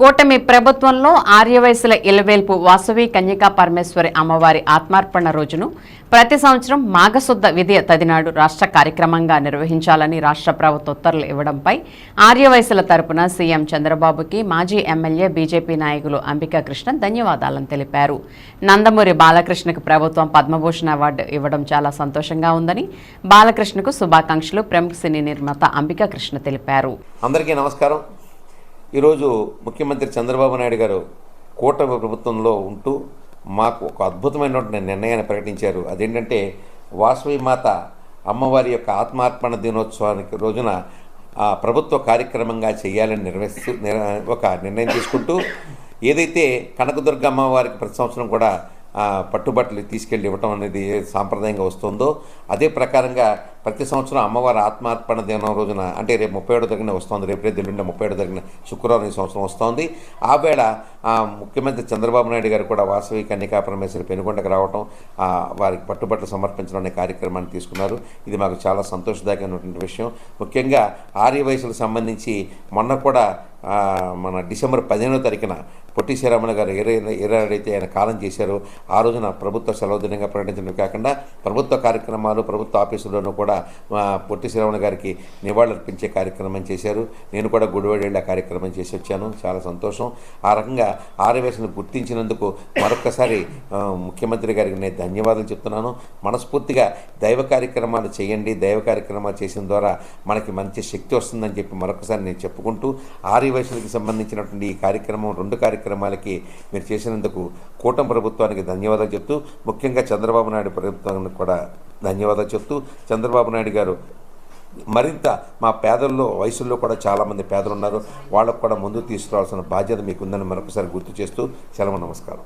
కూటమి ప్రభుత్వంలో ఆర్యవయసుల ఇలవేల్పు వాసవి కన్యకా పరమేశ్వరి అమ్మవారి ఆత్మార్పణ రోజును ప్రతి సంవత్సరం మాఘశుద్ధ విధియ తదినాడు రాష్ట్ర కార్యక్రమంగా నిర్వహించాలని రాష్ట్ర ప్రభుత్వ ఉత్తర్వులు ఇవ్వడంపై ఆర్యవయసుల తరపున సీఎం చంద్రబాబుకి మాజీ ఎమ్మెల్యే బీజేపీ నాయకులు అంబికా కృష్ణ ధన్యవాదాలను తెలిపారు. నందమూరి బాలకృష్ణకు ప్రభుత్వం పద్మభూషణ అవార్డు ఇవ్వడం చాలా సంతోషంగా ఉందని బాలకృష్ణకు శుభాకాంక్షలు ప్రముఖ సినీ నిర్మాత అంబికా కృష్ణ తెలిపారు. అందరికీ నమస్కారం. ఈరోజు ముఖ్యమంత్రి చంద్రబాబు నాయుడు గారు కూటమి ప్రభుత్వంలో ఉంటూ మాకు ఒక అద్భుతమైనటువంటి నిర్ణయాన్ని ప్రకటించారు. అదేంటంటే వాసవి మాత అమ్మవారి యొక్క ఆత్మార్పణ దినోత్సవానికి రోజున ప్రభుత్వ కార్యక్రమంగా చేయాలని ఒక నిర్ణయం తీసుకుంటూ ఏదైతే కనకదుర్గ అమ్మవారికి ప్రతి సంవత్సరం కూడా పట్టుబట్టలు తీసుకెళ్ళి ఇవ్వటం అనేది సాంప్రదాయంగా వస్తుందో అదే ప్రకారంగా ప్రతి సంవత్సరం అమ్మవారి ఆత్మార్పణ దినం రోజున అంటే రేపు 37వ తారీఖున వస్తుంది, రేపు ఎల్లుండి 37వ తారీఖున శుక్రవారం ఈ సంవత్సరం వస్తుంది. ఆ వేళ ముఖ్యమంత్రి చంద్రబాబు నాయుడు గారు కూడా వాసవి కన్యకా పరమేశ్వరి పెనుగొండకు రావటం, వారికి పట్టుబట్టలు సమర్పించడం అనే కార్యక్రమాన్ని తీసుకున్నారు. ఇది మాకు చాలా సంతోషదాయకమైనటువంటి విషయం. ముఖ్యంగా ఆర్యవయసులకు సంబంధించి మొన్న కూడా మన డిసెంబర్ 15వ తారీఖున పొట్టి శ్రీరాములు గారు ఏదైతే ఆయన కాలం చేశారో ఆ రోజున ప్రభుత్వ సెలవు దినంగా ప్రకటించడమే కాకుండా ప్రభుత్వ కార్యక్రమాలు ప్రభుత్వ ఆఫీసుల్లోనూ కూడా పొట్టి శ్రీరాములు గారికి నివాళులర్పించే కార్యక్రమం చేశారు. నేను కూడా గుడివాడ వెళ్ళి ఆ కార్యక్రమం చేసి వచ్చాను. చాలా సంతోషం. ఆ రకంగా ఆర్యవయసును గుర్తించినందుకు మరొకసారి ముఖ్యమంత్రి గారికి నేను ధన్యవాదాలు చెప్తున్నాను. మనస్ఫూర్తిగా దైవ కార్యక్రమాలు చేయండి, దైవ కార్యక్రమాలు చేసిన ద్వారా మనకి మంచి శక్తి వస్తుందని చెప్పి మరొకసారి నేను చెప్పుకుంటూ ఆర్యవయసులకు సంబంధించినటువంటి ఈ కార్యక్రమం 2 కార్యక్రమాలకి మీరు చేసినందుకు కూటమి ప్రభుత్వానికి ధన్యవాదాలు చెప్తూ ముఖ్యంగా చంద్రబాబు నాయుడు ప్రభుత్వానికి కూడా ధన్యవాదాలు చెప్తూ చంద్రబాబు నాయుడు గారు మరింత మా పేదల్లో వయసుల్లో కూడా చాలామంది పేదలు ఉన్నారు, వాళ్ళకు కూడా ముందుకు తీసుకురావాల్సిన బాధ్యత మీకుందని మరొకసారి గుర్తు చేస్తూ సెలవు. నమస్కారం.